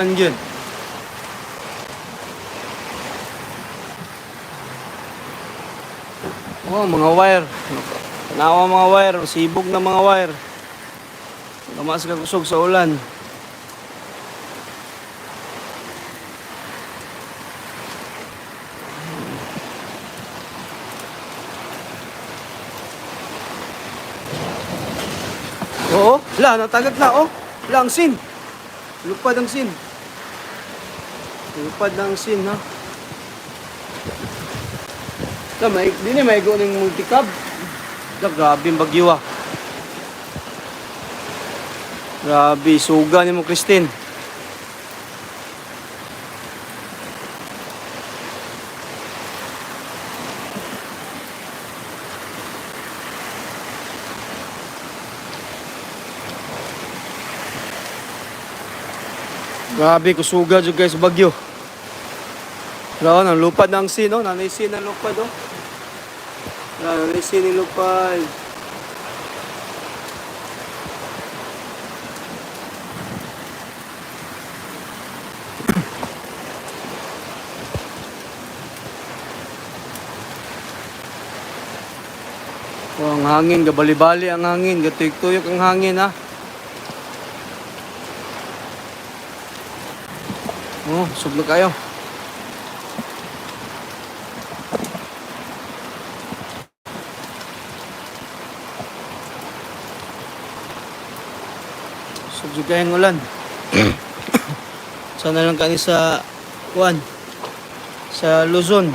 Yun. Oh, mga wire. Tanawa mga wire, sibog na mga wire. Lamas ka kusog sa ulan. Oo, natagak na, oh. Wala ang sin. Lupad ang sin. Lupad ng sin, ha. Di na may ng multicab. Grabe yung bagyo, ah. Grabe, suga ni mo, Christine. Grabe, kusuga dyan guys, bagyo. Pero ang lupad ng sin, oh. Nanay sin ang lupad, oh. Nanay sin ang lupad. Oh, ang hangin, gabali-bali ang hangin, gatuyok-tuyok ang hangin, ha. Oh, suglo kayo. Suglo kayong ulan. Sana lang kani sa kuan, sa Luzon.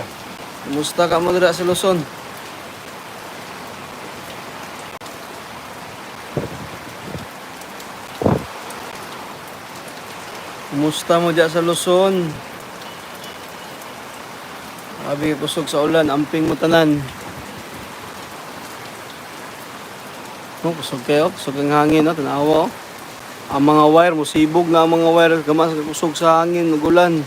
Kumusta ka mo dira sa Luzon? Kumusta mo dyan sa Luzon? Sabi kusog sa ulan, amping mo tanan. Oh, kusog kayo, kusog ang hangin, no? Tanawa, oh. Ang mga wire, musibog na ang mga wire, gamas kusog sa hangin, nagulan.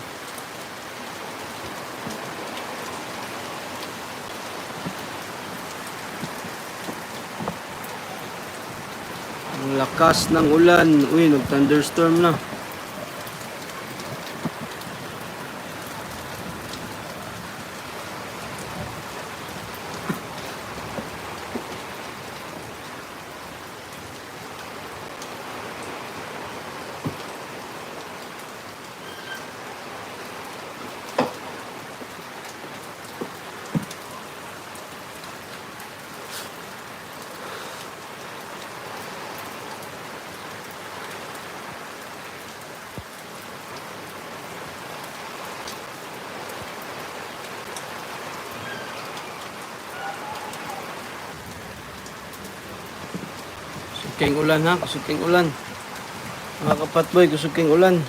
Ang lakas ng ulan, uy, nag-thunderstorm na. Kusog ulan, ha, kusog ulan. Mga kapatboy, kusog ulan.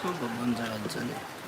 Babanda dyan, eh.